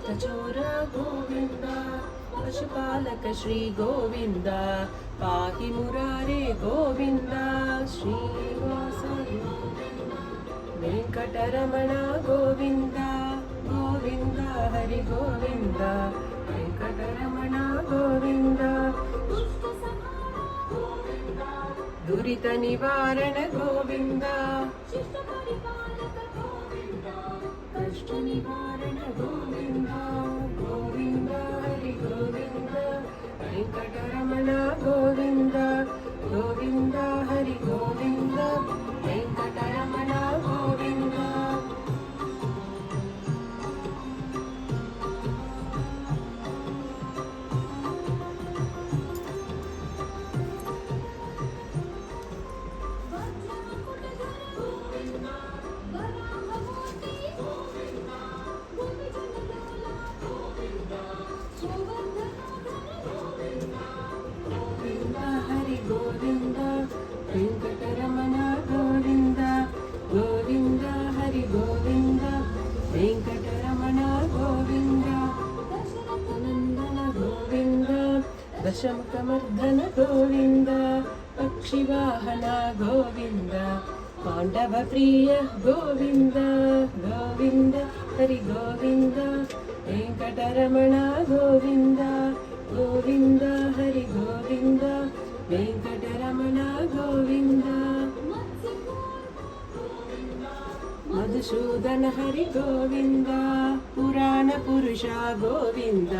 चोर गोविंद पशुपालक श्री गोविंद पाहि मुरारे गोविंद श्रीनिवास वेंकटरमण गोविंद गोविंद हरि गोविंद वेंकटरमण गोविंद दुरित निवारण गोविंद कष्ट निवारण गोविंद गोविंद हरि गोविंद वेंकटरमण गोविंद गोविंद हरि गोविंद वेंकटरमण गोविंद गोविंद वेंकटरमण गोविंद गोविंद हरि गोविंद वेंकटरमण गोविंद नंदन गोविंद दशमुखमर्दन गोविंद पक्षिवाहन गोविंद पांडव प्रिय गोविंद गोविंद हरि गोविंद वेंकटरमण गोविंद गोविंद हरि गोविंद वेंकटरमण गोविंद मधुसूदन हरि गोविंद पुराण पुरुष गोविंद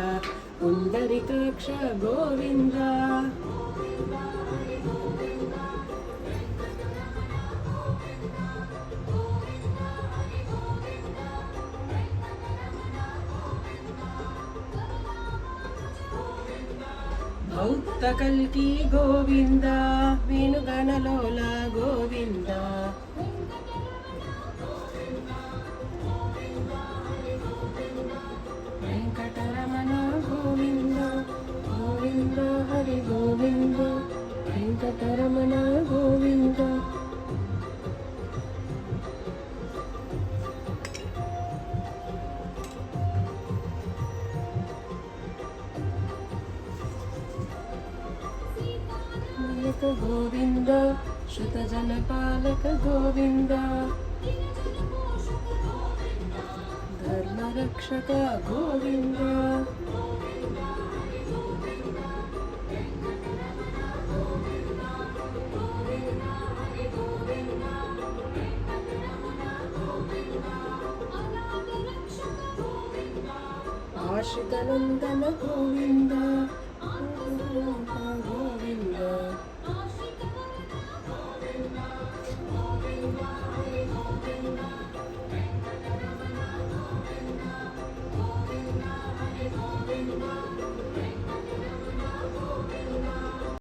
पुंडरीकाक्ष गोविंद भौतकल्की गोविंद वेणुगणलोला गोविंद वेंकटरमण गोविंद गोविंद हरि गोविंद वेंकटरमण गोविंद गोविंद श्रुतजनपालक गोविंद धर्मरक्षक गोविंद आश्रितनंदन गोविंद गोविंद